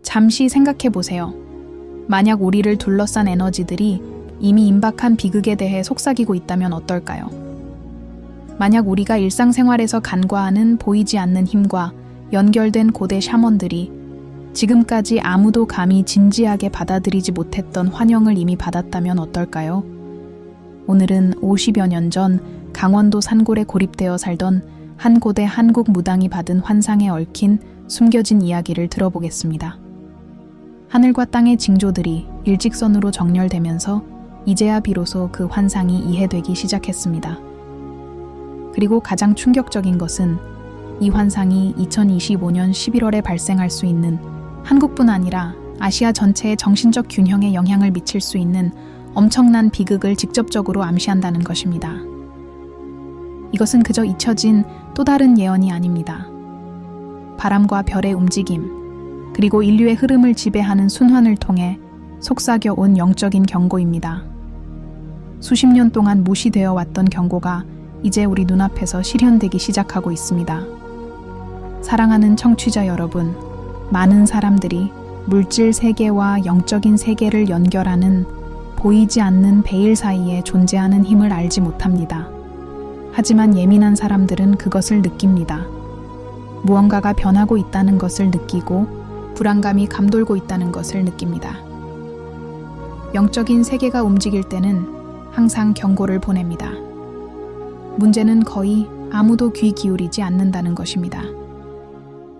잠시 생각해 보세요. 만약 우리를 둘러싼 에너지들이 이미 임박한 비극에 대해 속삭이고 있다면 어떨까요? 만약 우리가 일상생활에서 간과하는 보이지 않는 힘과 연결된 고대 샤먼들이 지금까지 아무도 감히 진지하게 받아들이지 못했던 환영을 이미 받았다면 어떨까요? 오늘은 50여 년 전 강원도 산골에 고립되어 살던 한 고대 한국 무당이 받은 환상에 얽힌 숨겨진 이야기를 들어보겠습니다. 하늘과 땅의 징조들이 일직선으로 정렬되면서 이제야 비로소 그 환상이 이해되기 시작했습니다. 그리고 가장 충격적인 것은 이 환상이 2025년 11월에 발생할 수 있는 한국뿐 아니라 아시아 전체의 정신적 균형에 영향을 미칠 수 있는 엄청난 비극을 직접적으로 암시한다는 것입니다. 이것은 그저 잊혀진 또 다른 예언이 아닙니다. 바람과 별의 움직임, 그리고 인류의 흐름을 지배하는 순환을 통해 속삭여 온 영적인 경고입니다. 수십 년 동안 무시되어 왔던 경고가 이제 우리 눈앞에서 실현되기 시작하고 있습니다. 사랑하는 청취자 여러분, 많은 사람들이 물질 세계와 영적인 세계를 연결하는 보이지 않는 베일 사이에 존재하는 힘을 알지 못합니다. 하지만 예민한 사람들은 그것을 느낍니다. 무언가가 변하고 있다는 것을 느끼고 불안감이 감돌고 있다는 것을 느낍니다. 영적인 세계가 움직일 때는 항상 경고를 보냅니다. 문제는 거의 아무도 귀 기울이지 않는다는 것입니다.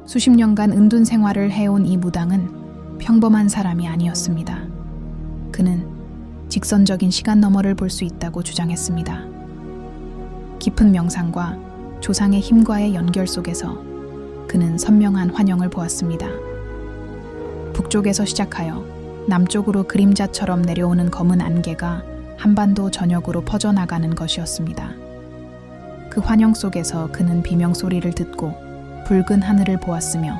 수십 년간 은둔 생활을 해온 이 무당은 평범한 사람이 아니었습니다. 그는 직선적인 시간 너머를 볼 수 있다고 주장했습니다. 깊은 명상과 조상의 힘과의 연결 속에서 그는 선명한 환영을 보았습니다. 북쪽에서 시작하여 남쪽으로 그림자처럼 내려오는 검은 안개가 한반도 전역으로 퍼져나가는 것이었습니다. 그 환영 속에서 그는 비명소리를 듣고 붉은 하늘을 보았으며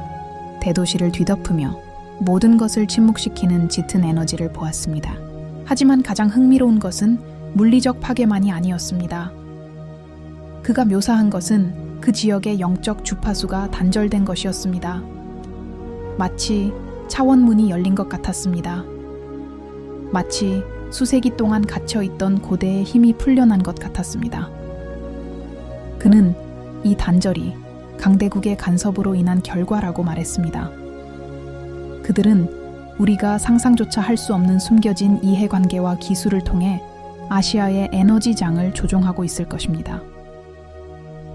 대도시를 뒤덮으며 모든 것을 침묵시키는 짙은 에너지를 보았습니다. 하지만 가장 흥미로운 것은 물리적 파괴만이 아니었습니다. 그가 묘사한 것은 그 지역의 영적 주파수가 단절된 것이었습니다. 마치 차원문이 열린 것 같았습니다. 마치 수세기 동안 갇혀있던 고대의 힘이 풀려난 것 같았습니다. 그는 이 단절이 강대국의 간섭으로 인한 결과라고 말했습니다. 그들은 우리가 상상조차 할 수 없는 숨겨진 이해관계와 기술을 통해 아시아의 에너지장을 조종하고 있을 것입니다.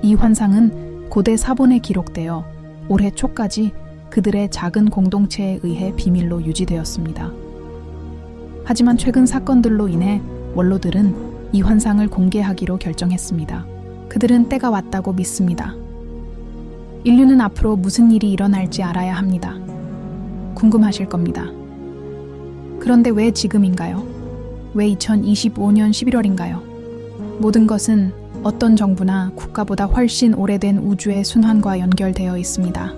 이 환상은 고대 사본에 기록되어 올해 초까지 그들의 작은 공동체에 의해 비밀로 유지되었습니다. 하지만 최근 사건들로 인해 원로들은 이 환상을 공개하기로 결정했습니다. 그들은 때가 왔다고 믿습니다. 인류는 앞으로 무슨 일이 일어날지 알아야 합니다. 궁금하실 겁니다. 그런데 왜 지금인가요? 왜 2025년 11월인가요? 모든 것은 어떤 정부나 국가보다 훨씬 오래된 우주의 순환과 연결되어 있습니다.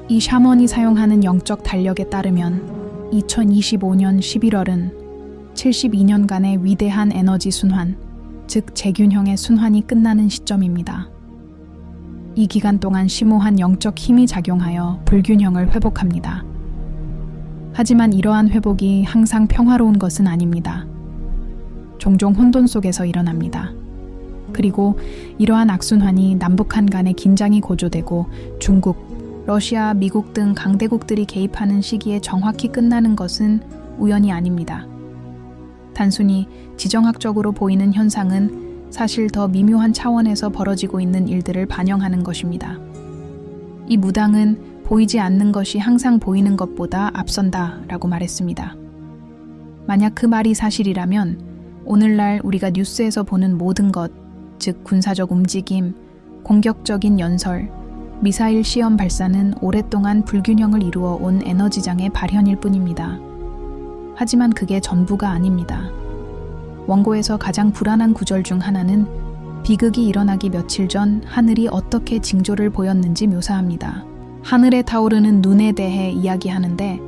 이 샤먼이 사용하는 영적 달력에 따르면 2025년 11월은 72년간의 위대한 에너지 순환, 즉 재균형의 순환이 끝나는 시점입니다. 이 기간 동안 심오한 영적 힘이 작용하여 불균형을 회복합니다. 하지만 이러한 회복이 항상 평화로운 것은 아닙니다. 종종 혼돈 속에서 일어납니다. 그리고 이러한 악순환이 남북한 간의 긴장이 고조되고 중국, 러시아, 미국 등 강대국들이 개입하는 시기에 정확히 끝나는 것은 우연이 아닙니다. 단순히 지정학적으로 보이는 현상은 사실 더 미묘한 차원에서 벌어지고 있는 일들을 반영하는 것입니다. 이 무당은 보이지 않는 것이 항상 보이는 것보다 앞선다라고 말했습니다. 만약 그 말이 사실이라면 오늘날 우리가 뉴스에서 보는 모든 것, 즉 군사적 움직임, 공격적인 연설, 미사일 시험 발사는 오랫동안 불균형을 이루어 온 에너지장의 발현일 뿐입니다. 하지만 그게 전부가 아닙니다. 원고에서 가장 불안한 구절 중 하나는 비극이 일어나기 며칠 전 하늘이 어떻게 징조를 보였는지 묘사합니다. 하늘에 타오르는 눈에 대해 이야기하는데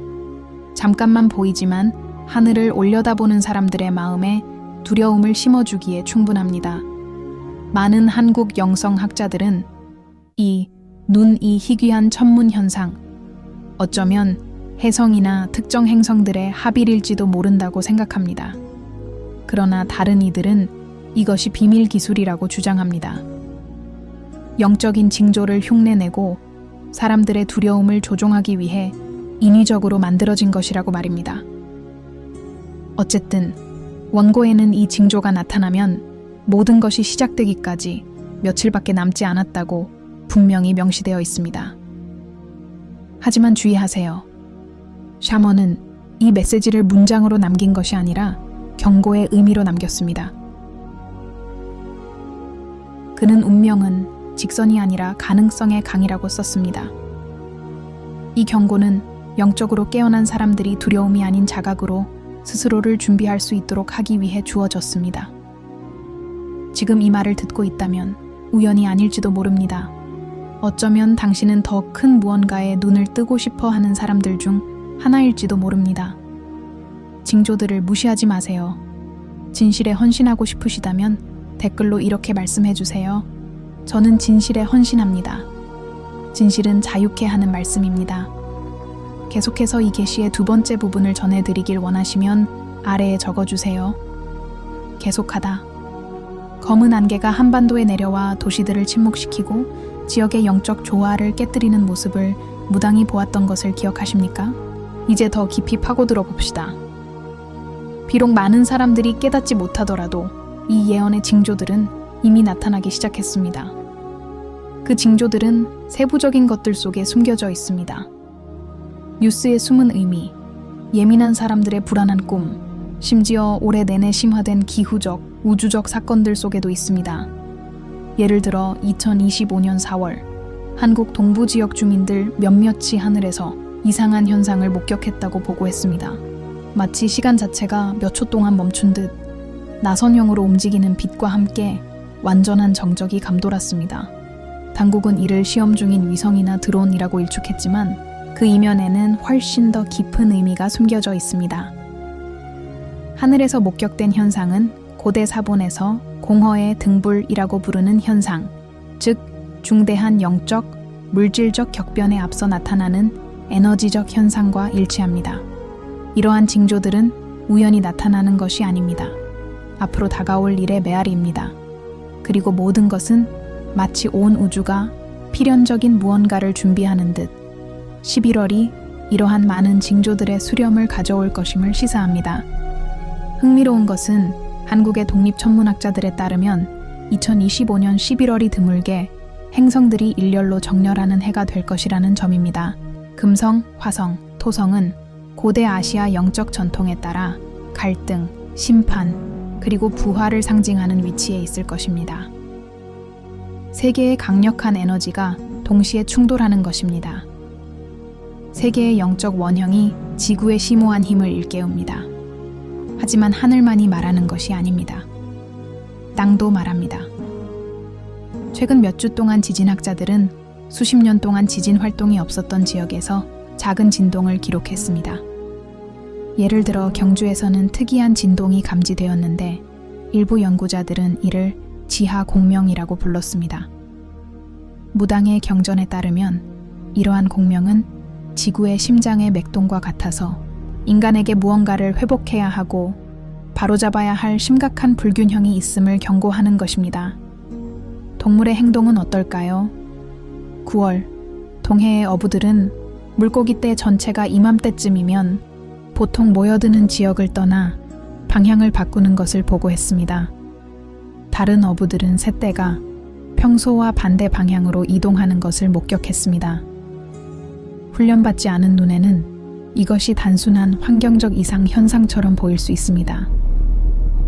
잠깐만 보이지만 하늘을 올려다보는 사람들의 마음에 두려움을 심어주기에 충분합니다. 많은 한국 영성학자들은 이 희귀한 천문 현상, 어쩌면 해성이나 특정 행성들의 합일일지도 모른다고 생각합니다. 그러나 다른 이들은 이것이 비밀 기술이라고 주장합니다. 영적인 징조를 흉내내고 사람들의 두려움을 조종하기 위해 인위적으로 만들어진 것이라고 말입니다. 어쨌든 원고에는 이 징조가 나타나면 모든 것이 시작되기까지 며칠밖에 남지 않았다고 분명히 명시되어 있습니다. 하지만 주의하세요. 샤먼은 이 메시지를 문장으로 남긴 것이 아니라 경고의 의미로 남겼습니다. 그는 운명은 직선이 아니라 가능성의 강이라고 썼습니다. 이 경고는 영적으로 깨어난 사람들이 두려움이 아닌 자각으로 스스로를 준비할 수 있도록 하기 위해 주어졌습니다. 지금 이 말을 듣고 있다면 우연이 아닐지도 모릅니다. 어쩌면 당신은 더 큰 무언가에 눈을 뜨고 싶어 하는 사람들 중 하나일지도 모릅니다. 징조들을 무시하지 마세요. 진실에 헌신하고 싶으시다면 댓글로 이렇게 말씀해 주세요. 저는 진실에 헌신합니다. 진실은 자유케 하는 말씀입니다. 계속해서 이 계시의 두 번째 부분을 전해드리길 원하시면 아래에 적어주세요. 계속하다. 검은 안개가 한반도에 내려와 도시들을 침묵시키고 지역의 영적 조화를 깨뜨리는 모습을 무당히 보았던 것을 기억하십니까? 이제 더 깊이 파고들어 봅시다. 비록 많은 사람들이 깨닫지 못하더라도 이 예언의 징조들은 이미 나타나기 시작했습니다. 그 징조들은 세부적인 것들 속에 숨겨져 있습니다. 뉴스의 숨은 의미, 예민한 사람들의 불안한 꿈, 심지어 올해 내내 심화된 기후적, 우주적 사건들 속에도 있습니다. 예를 들어 2025년 4월, 한국 동부 지역 주민들 몇몇이 하늘에서 이상한 현상을 목격했다고 보고했습니다. 마치 시간 자체가 몇 초 동안 멈춘 듯 나선형으로 움직이는 빛과 함께 완전한 정적이 감돌았습니다. 당국은 이를 시험 중인 위성이나 드론이라고 일축했지만 그 이면에는 훨씬 더 깊은 의미가 숨겨져 있습니다. 하늘에서 목격된 현상은 고대 사본에서 공허의 등불이라고 부르는 현상, 즉 중대한 영적, 물질적 격변에 앞서 나타나는 에너지적 현상과 일치합니다. 이러한 징조들은 우연히 나타나는 것이 아닙니다. 앞으로 다가올 일의 메아리입니다. 그리고 모든 것은 마치 온 우주가 필연적인 무언가를 준비하는 듯 11월이 이러한 많은 징조들의 수렴을 가져올 것임을 시사합니다. 흥미로운 것은 한국의 독립천문학자들에 따르면 2025년 11월이 드물게 행성들이 일렬로 정렬하는 해가 될 것이라는 점입니다. 금성, 화성, 토성은 고대 아시아 영적 전통에 따라 갈등, 심판, 그리고 부활을 상징하는 위치에 있을 것입니다. 세 개의 강력한 에너지가 동시에 충돌하는 것입니다. 세 개의 영적 원형이 지구의 심오한 힘을 일깨웁니다. 하지만 하늘만이 말하는 것이 아닙니다. 땅도 말합니다. 최근 몇 주 동안 지진학자들은 수십 년 동안 지진 활동이 없었던 지역에서 작은 진동을 기록했습니다. 예를 들어 경주에서는 특이한 진동이 감지되었는데 일부 연구자들은 이를 지하 공명이라고 불렀습니다. 무당의 경전에 따르면 이러한 공명은 지구의 심장의 맥동과 같아서 인간에게 무언가를 회복해야 하고 바로잡아야 할 심각한 불균형이 있음을 경고하는 것입니다. 동물의 행동은 어떨까요? 9월, 동해의 어부들은 물고기떼 전체가 이맘때쯤이면 보통 모여드는 지역을 떠나 방향을 바꾸는 것을 보고했습니다. 다른 어부들은 새떼가 평소와 반대 방향으로 이동하는 것을 목격했습니다. 훈련받지 않은 눈에는 이것이 단순한 환경적 이상 현상처럼 보일 수 있습니다.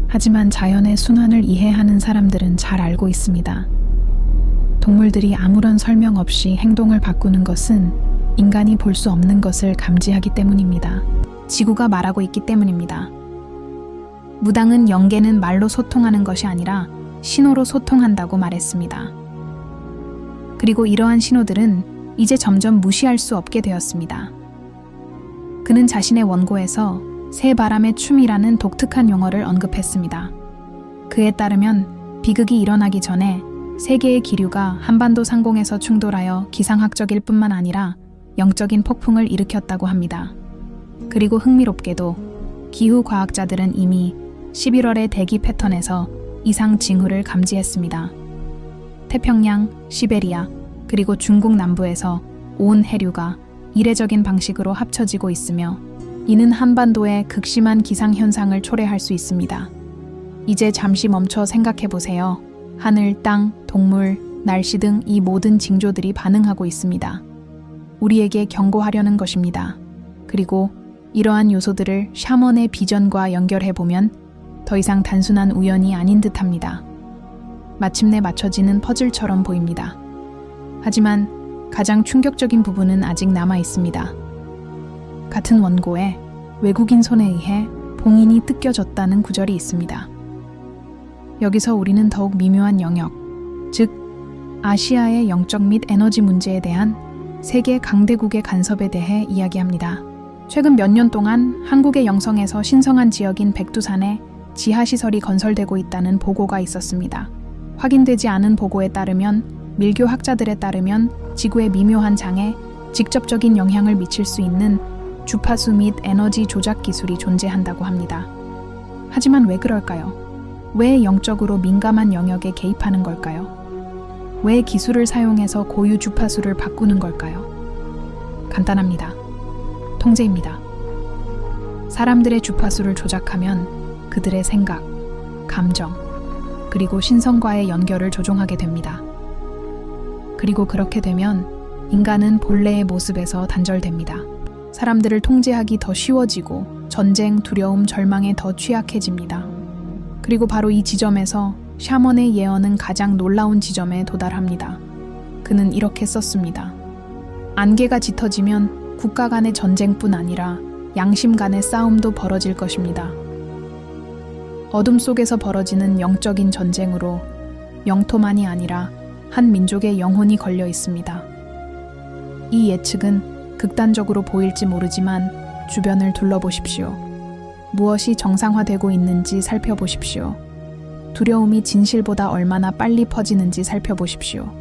하지만 자연의 순환을 이해하는 사람들은 잘 알고 있습니다. 동물들이 아무런 설명 없이 행동을 바꾸는 것은 인간이 볼 수 없는 것을 감지하기 때문입니다. 지구가 말하고 있기 때문입니다. 무당은 영계는 말로 소통하는 것이 아니라 신호로 소통한다고 말했습니다. 그리고 이러한 신호들은 이제 점점 무시할 수 없게 되었습니다. 그는 자신의 원고에서 새 바람의 춤이라는 독특한 용어를 언급했습니다. 그에 따르면 비극이 일어나기 전에 세 개의 기류가 한반도 상공에서 충돌하여 기상학적일 뿐만 아니라 영적인 폭풍을 일으켰다고 합니다. 그리고 흥미롭게도 기후 과학자들은 이미 11월의 대기 패턴에서 이상 징후를 감지했습니다. 태평양, 시베리아, 그리고 중국 남부에서 온 해류가 이례적인 방식으로 합쳐지고 있으며 이는 한반도의 극심한 기상현상을 초래할 수 있습니다. 이제 잠시 멈춰 생각해 보세요. 하늘, 땅, 동물, 날씨 등 이 모든 징조들이 반응하고 있습니다. 우리에게 경고하려는 것입니다. 그리고 이러한 요소들을 샤먼의 비전과 연결해 보면 더 이상 단순한 우연이 아닌 듯합니다. 마침내 맞춰지는 퍼즐처럼 보입니다. 하지만 가장 충격적인 부분은 아직 남아 있습니다. 같은 원고에 외국인 손에 의해 봉인이 뜯겨졌다는 구절이 있습니다. 여기서 우리는 더욱 미묘한 영역, 즉 아시아의 영적 및 에너지 문제에 대한 세계 강대국의 간섭에 대해 이야기합니다. 최근 몇 년 동안 한국의 영성에서 신성한 지역인 백두산에 지하시설이 건설되고 있다는 보고가 있었습니다. 확인되지 않은 보고에 따르면 밀교 학자들에 따르면 지구의 미묘한 장에 직접적인 영향을 미칠 수 있는 주파수 및 에너지 조작 기술이 존재한다고 합니다. 하지만 왜 그럴까요? 왜 영적으로 민감한 영역에 개입하는 걸까요? 왜 기술을 사용해서 고유 주파수를 바꾸는 걸까요? 간단합니다. 통제입니다. 사람들의 주파수를 조작하면 그들의 생각, 감정, 그리고 신성과의 연결을 조종하게 됩니다. 그리고 그렇게 되면 인간은 본래의 모습에서 단절됩니다. 사람들을 통제하기 더 쉬워지고 전쟁, 두려움, 절망에 더 취약해집니다. 그리고 바로 이 지점에서 샤먼의 예언은 가장 놀라운 지점에 도달합니다. 그는 이렇게 썼습니다. 안개가 짙어지면 국가 간의 전쟁뿐 아니라 양심 간의 싸움도 벌어질 것입니다. 어둠 속에서 벌어지는 영적인 전쟁으로 영토만이 아니라 한 민족의 영혼이 걸려 있습니다. 이 예측은 극단적으로 보일지 모르지만 주변을 둘러보십시오. 무엇이 정상화되고 있는지 살펴보십시오. 두려움이 진실보다 얼마나 빨리 퍼지는지 살펴보십시오.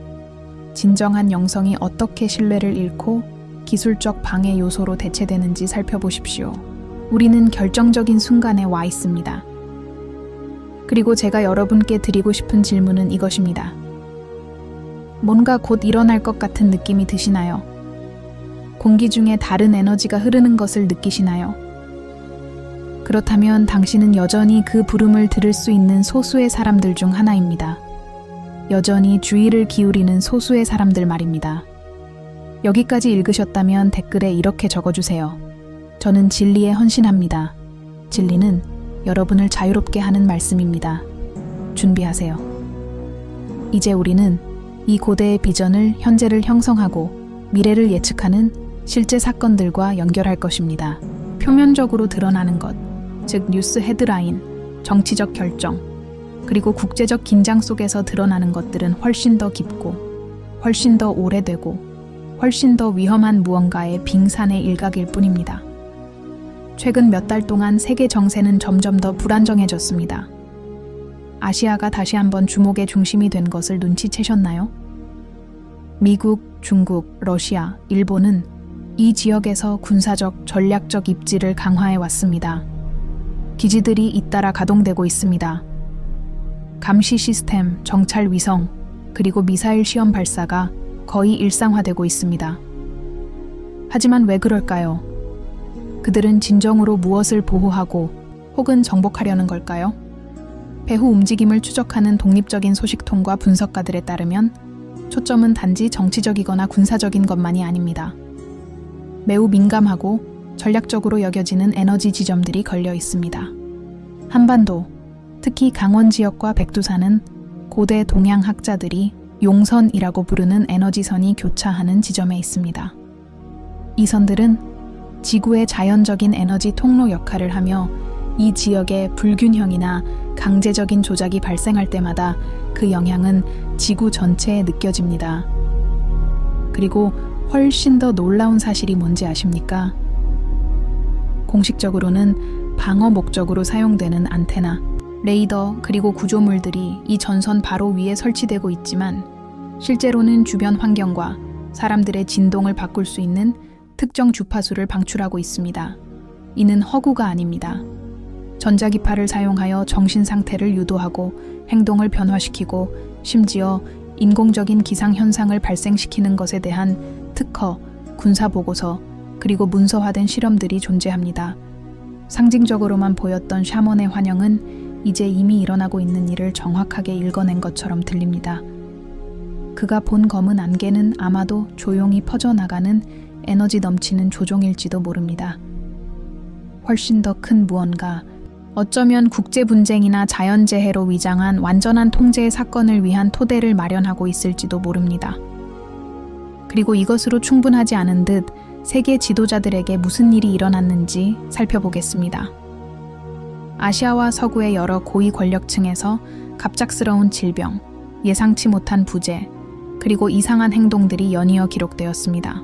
진정한 영성이 어떻게 신뢰를 잃고 기술적 방해 요소로 대체되는지 살펴보십시오. 우리는 결정적인 순간에 와 있습니다. 그리고 제가 여러분께 드리고 싶은 질문은 이것입니다. 뭔가 곧 일어날 것 같은 느낌이 드시나요? 공기 중에 다른 에너지가 흐르는 것을 느끼시나요? 그렇다면 당신은 여전히 그 부름을 들을 수 있는 소수의 사람들 중 하나입니다. 여전히 주의를 기울이는 소수의 사람들 말입니다. 여기까지 읽으셨다면 댓글에 이렇게 적어주세요. 저는 진리에 헌신합니다. 진리는 여러분을 자유롭게 하는 말씀입니다. 준비하세요. 이제 우리는 이 고대의 비전을 현재를 형성하고 미래를 예측하는 실제 사건들과 연결할 것입니다. 표면적으로 드러나는 것, 즉 뉴스 헤드라인, 정치적 결정, 그리고 국제적 긴장 속에서 드러나는 것들은 훨씬 더 깊고, 훨씬 더 오래되고, 훨씬 더 위험한 무언가의 빙산의 일각일 뿐입니다. 최근 몇 달 동안 세계 정세는 점점 더 불안정해졌습니다. 아시아가 다시 한번 주목의 중심이 된 것을 눈치채셨나요? 미국, 중국, 러시아, 일본은 이 지역에서 군사적, 전략적 입지를 강화해 왔습니다. 기지들이 잇따라 가동되고 있습니다. 감시 시스템, 정찰 위성, 그리고 미사일 시험 발사가 거의 일상화되고 있습니다. 하지만 왜 그럴까요? 그들은 진정으로 무엇을 보호하고 혹은 정복하려는 걸까요? 배후 움직임을 추적하는 독립적인 소식통과 분석가들에 따르면 초점은 단지 정치적이거나 군사적인 것만이 아닙니다. 매우 민감하고 전략적으로 여겨지는 에너지 지점들이 걸려 있습니다. 한반도, 특히 강원 지역과 백두산은 고대 동양 학자들이 용선이라고 부르는 에너지선이 교차하는 지점에 있습니다. 이 선들은 지구의 자연적인 에너지 통로 역할을 하며 이 지역의 불균형이나 강제적인 조작이 발생할 때마다 그 영향은 지구 전체에 느껴집니다. 그리고 훨씬 더 놀라운 사실이 뭔지 아십니까? 공식적으로는 방어 목적으로 사용되는 안테나, 레이더 그리고 구조물들이 이 전선 바로 위에 설치되고 있지만 실제로는 주변 환경과 사람들의 진동을 바꿀 수 있는 특정 주파수를 방출하고 있습니다. 이는 허구가 아닙니다. 전자기파를 사용하여 정신 상태를 유도하고 행동을 변화시키고 심지어 인공적인 기상현상을 발생시키는 것에 대한 특허, 군사보고서, 그리고 문서화된 실험들이 존재합니다. 상징적으로만 보였던 샤먼의 환영은 이제 이미 일어나고 있는 일을 정확하게 읽어낸 것처럼 들립니다. 그가 본 검은 안개는 아마도 조용히 퍼져나가는 에너지 넘치는 조종일지도 모릅니다. 훨씬 더 큰 무언가, 어쩌면 국제분쟁이나 자연재해로 위장한 완전한 통제의 사건을 위한 토대를 마련하고 있을지도 모릅니다. 그리고 이것으로 충분하지 않은 듯 세계 지도자들에게 무슨 일이 일어났는지 살펴보겠습니다. 아시아와 서구의 여러 고위 권력층에서 갑작스러운 질병, 예상치 못한 부재, 그리고 이상한 행동들이 연이어 기록되었습니다.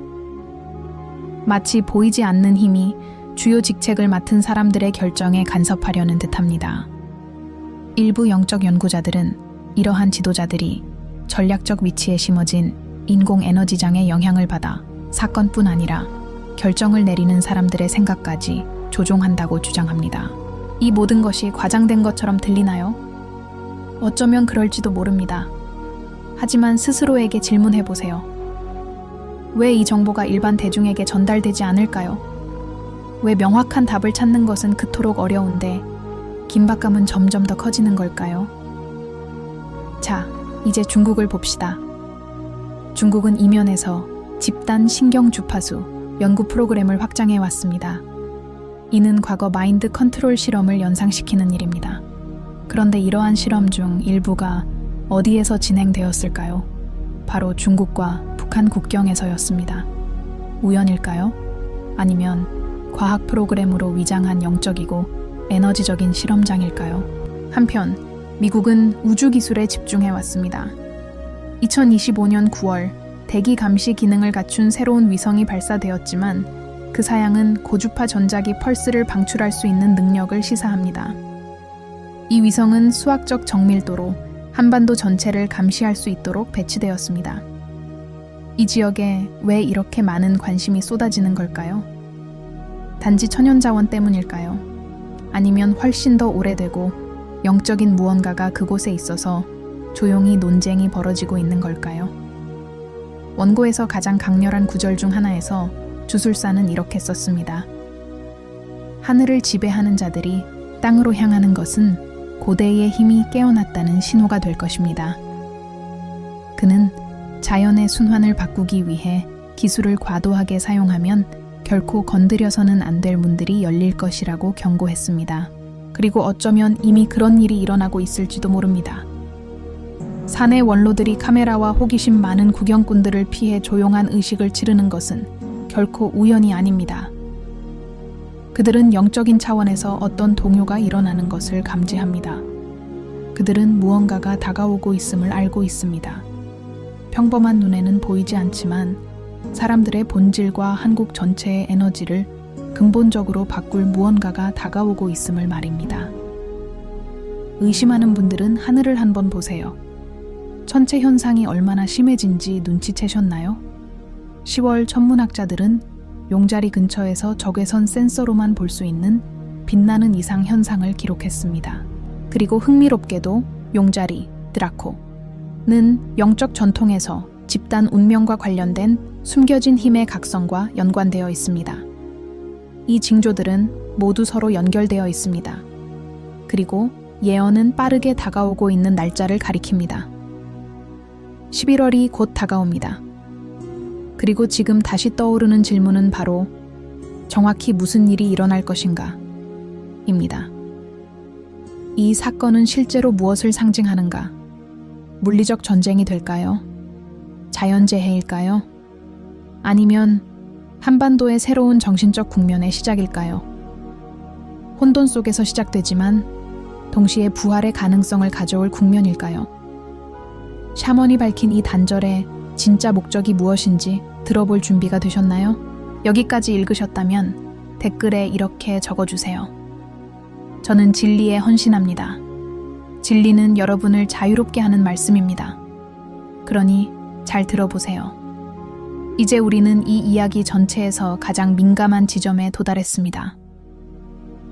마치 보이지 않는 힘이 주요 직책을 맡은 사람들의 결정에 간섭하려는 듯합니다. 일부 영적 연구자들은 이러한 지도자들이 전략적 위치에 심어진 인공에너지장의 영향을 받아 사건뿐 아니라 결정을 내리는 사람들의 생각까지 조종한다고 주장합니다. 이 모든 것이 과장된 것처럼 들리나요? 어쩌면 그럴지도 모릅니다. 하지만 스스로에게 질문해보세요. 왜 이 정보가 일반 대중에게 전달되지 않을까요? 왜 명확한 답을 찾는 것은 그토록 어려운데 긴박감은 점점 더 커지는 걸까요? 자, 이제 중국을 봅시다. 중국은 이면에서 집단 신경 주파수 연구 프로그램을 확장해 왔습니다. 이는 과거 마인드 컨트롤 실험을 연상시키는 일입니다. 그런데 이러한 실험 중 일부가 어디에서 진행되었을까요? 바로 중국과 북한 국경에서였습니다. 우연일까요? 아니면 과학 프로그램으로 위장한 영적이고 에너지적인 실험장일까요? 한편 미국은 우주 기술에 집중해 왔습니다. 2025년 9월 대기 감시 기능을 갖춘 새로운 위성이 발사되었지만 그 사양은 고주파 전자기 펄스를 방출할 수 있는 능력을 시사합니다. 이 위성은 수학적 정밀도로 한반도 전체를 감시할 수 있도록 배치되었습니다. 이 지역에 왜 이렇게 많은 관심이 쏟아지는 걸까요? 단지 천연자원 때문일까요? 아니면 훨씬 더 오래되고 영적인 무언가가 그곳에 있어서 조용히 논쟁이 벌어지고 있는 걸까요? 원고에서 가장 강렬한 구절 중 하나에서 주술사는 이렇게 썼습니다. 하늘을 지배하는 자들이 땅으로 향하는 것은 고대의 힘이 깨어났다는 신호가 될 것입니다. 그는 자연의 순환을 바꾸기 위해 기술을 과도하게 사용하면 결코 건드려서는 안 될 문들이 열릴 것이라고 경고했습니다. 그리고 어쩌면 이미 그런 일이 일어나고 있을지도 모릅니다. 사내 원로들이 카메라와 호기심 많은 구경꾼들을 피해 조용한 의식을 치르는 것은 결코 우연이 아닙니다. 그들은 영적인 차원에서 어떤 동요가 일어나는 것을 감지합니다. 그들은 무언가가 다가오고 있음을 알고 있습니다. 평범한 눈에는 보이지 않지만 사람들의 본질과 한국 전체의 에너지를 근본적으로 바꿀 무언가가 다가오고 있음을 말입니다. 의심하는 분들은 하늘을 한번 보세요. 천체 현상이 얼마나 심해진지 눈치채셨나요? 10월 천문학자들은 용자리 근처에서 적외선 센서로만 볼 수 있는 빛나는 이상 현상을 기록했습니다. 그리고 흥미롭게도 용자리, 드라코는 영적 전통에서 집단 운명과 관련된 숨겨진 힘의 각성과 연관되어 있습니다. 이 징조들은 모두 서로 연결되어 있습니다. 그리고 예언은 빠르게 다가오고 있는 날짜를 가리킵니다. 11월이 곧 다가옵니다. 그리고 지금 다시 떠오르는 질문은 바로 정확히 무슨 일이 일어날 것인가? 입니다. 이 사건은 실제로 무엇을 상징하는가? 물리적 전쟁이 될까요? 자연재해일까요? 아니면 한반도의 새로운 정신적 국면의 시작일까요? 혼돈 속에서 시작되지만 동시에 부활의 가능성을 가져올 국면일까요? 샤먼이 밝힌 이 단절의 진짜 목적이 무엇인지 들어볼 준비가 되셨나요? 여기까지 읽으셨다면 댓글에 이렇게 적어주세요. 저는 진리에 헌신합니다. 진리는 여러분을 자유롭게 하는 말씀입니다. 그러니 잘 들어보세요. 이제 우리는 이 이야기 전체에서 가장 민감한 지점에 도달했습니다.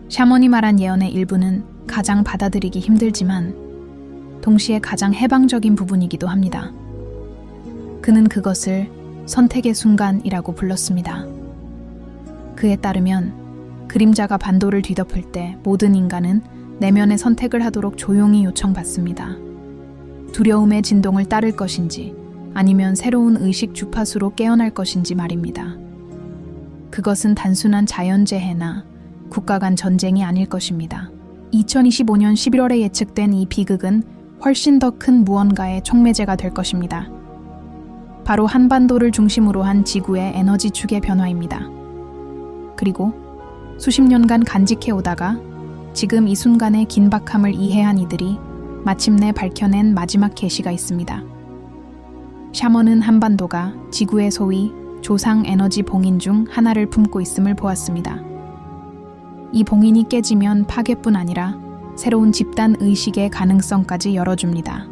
샤먼이 말한 예언의 일부는 가장 받아들이기 힘들지만 동시에 가장 해방적인 부분이기도 합니다. 그는 그것을 선택의 순간이라고 불렀습니다. 그에 따르면 그림자가 반도를 뒤덮을 때 모든 인간은 내면의 선택을 하도록 조용히 요청받습니다. 두려움의 진동을 따를 것인지 아니면 새로운 의식 주파수로 깨어날 것인지 말입니다. 그것은 단순한 자연재해나 국가 간 전쟁이 아닐 것입니다. 2025년 11월에 예측된 이 비극은 훨씬 더 큰 무언가의 촉매제가 될 것입니다. 바로 한반도를 중심으로 한 지구의 에너지 축의 변화입니다. 그리고 수십 년간 간직해 오다가 지금 이 순간의 긴박함을 이해한 이들이 마침내 밝혀낸 마지막 계시가 있습니다. 샤먼은 한반도가 지구의 소위 조상 에너지 봉인 중 하나를 품고 있음을 보았습니다. 이 봉인이 깨지면 파괴뿐 아니라 새로운 집단 의식의 가능성까지 열어줍니다.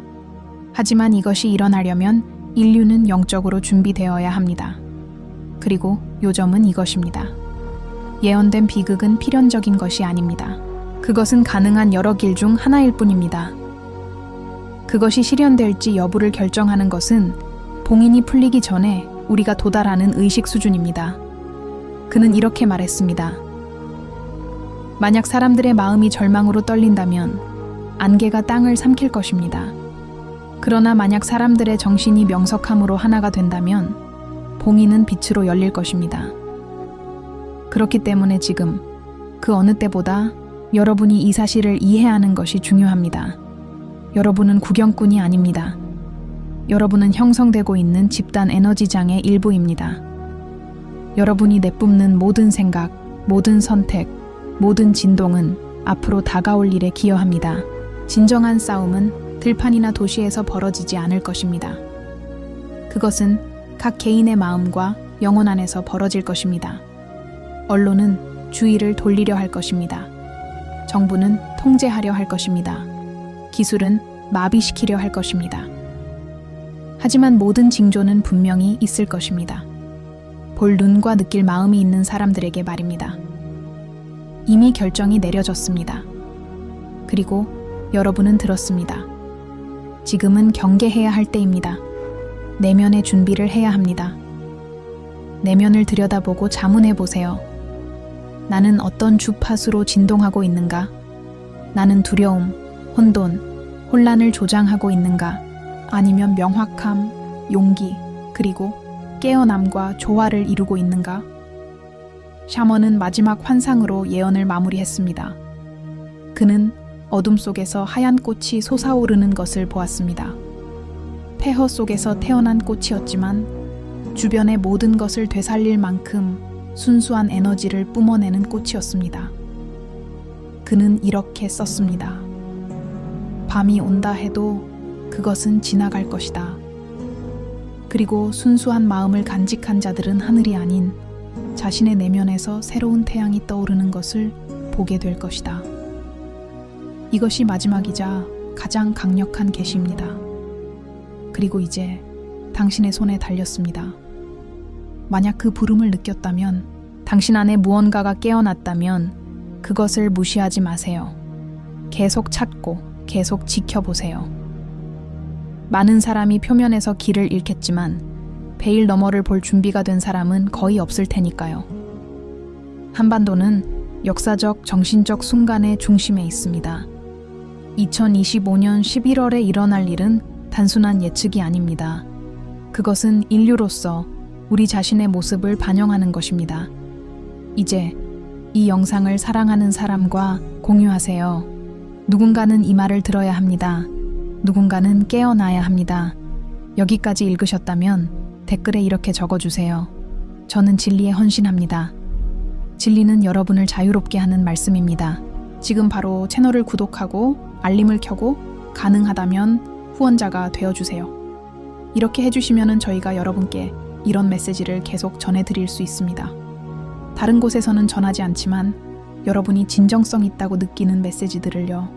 하지만 이것이 일어나려면 인류는 영적으로 준비되어야 합니다. 그리고 요점은 이것입니다. 예언된 비극은 필연적인 것이 아닙니다. 그것은 가능한 여러 길 중 하나일 뿐입니다. 그것이 실현될지 여부를 결정하는 것은 봉인이 풀리기 전에 우리가 도달하는 의식 수준입니다. 그는 이렇게 말했습니다. 만약 사람들의 마음이 절망으로 떨린다면 안개가 땅을 삼킬 것입니다. 그러나 만약 사람들의 정신이 명석함으로 하나가 된다면 봉인은 빛으로 열릴 것입니다. 그렇기 때문에 지금 그 어느 때보다 여러분이 이 사실을 이해하는 것이 중요합니다. 여러분은 구경꾼이 아닙니다. 여러분은 형성되고 있는 집단 에너지장의 일부입니다. 여러분이 내뿜는 모든 생각, 모든 선택, 모든 진동은 앞으로 다가올 일에 기여합니다. 진정한 싸움은 들판이나 도시에서 벌어지지 않을 것입니다. 그것은 각 개인의 마음과 영혼 안에서 벌어질 것입니다. 언론은 주의를 돌리려 할 것입니다. 정부는 통제하려 할 것입니다. 기술은 마비시키려 할 것입니다. 하지만 모든 징조는 분명히 있을 것입니다. 볼 눈과 느낄 마음이 있는 사람들에게 말입니다. 이미 결정이 내려졌습니다. 그리고 여러분은 들었습니다. 지금은 경계해야 할 때입니다. 내면의 준비를 해야 합니다. 내면을 들여다보고 자문해 보세요. 나는 어떤 주파수로 진동하고 있는가? 나는 두려움, 혼돈, 혼란을 조장하고 있는가? 아니면 명확함, 용기, 그리고 깨어남과 조화를 이루고 있는가? 샤먼은 마지막 환상으로 예언을 마무리했습니다. 그는 어둠 속에서 하얀 꽃이 솟아오르는 것을 보았습니다. 폐허 속에서 태어난 꽃이었지만 주변의 모든 것을 되살릴 만큼 순수한 에너지를 뿜어내는 꽃이었습니다. 그는 이렇게 썼습니다. 밤이 온다 해도 그것은 지나갈 것이다. 그리고 순수한 마음을 간직한 자들은 하늘이 아닌 자신의 내면에서 새로운 태양이 떠오르는 것을 보게 될 것이다. 이것이 마지막이자 가장 강력한 계시입니다. 그리고 이제 당신의 손에 달렸습니다. 만약 그 부름을 느꼈다면, 당신 안에 무언가가 깨어났다면 그것을 무시하지 마세요. 계속 찾고 계속 지켜보세요. 많은 사람이 표면에서 길을 잃겠지만 베일 너머를 볼 준비가 된 사람은 거의 없을 테니까요. 한반도는 역사적, 정신적 순간의 중심에 있습니다. 2025년 11월에 일어날 일은 단순한 예측이 아닙니다. 그것은 인류로서 우리 자신의 모습을 반영하는 것입니다. 이제 이 영상을 사랑하는 사람과 공유하세요. 누군가는 이 말을 들어야 합니다. 누군가는 깨어나야 합니다. 여기까지 읽으셨다면 댓글에 이렇게 적어주세요. 저는 진리에 헌신합니다. 진리는 여러분을 자유롭게 하는 말씀입니다. 지금 바로 채널을 구독하고 알림을 켜고 가능하다면 후원자가 되어주세요. 이렇게 해주시면 저희가 여러분께 이런 메시지를 계속 전해드릴 수 있습니다. 다른 곳에서는 전하지 않지만 여러분이 진정성 있다고 느끼는 메시지들을요.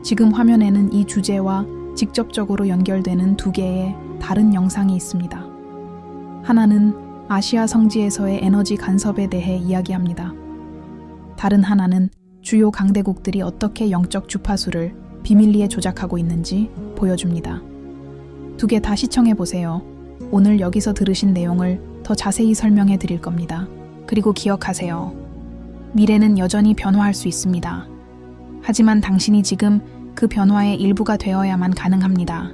지금 화면에는 이 주제와 직접적으로 연결되는 두 개의 다른 영상이 있습니다. 하나는 아시아 성지에서의 에너지 간섭에 대해 이야기합니다. 다른 하나는 주요 강대국들이 어떻게 영적 주파수를 비밀리에 조작하고 있는지 보여줍니다. 2개 다 시청해 보세요. 오늘 여기서 들으신 내용을 더 자세히 설명해 드릴 겁니다. 그리고 기억하세요. 미래는 여전히 변화할 수 있습니다. 하지만 당신이 지금 그 변화의 일부가 되어야만 가능합니다.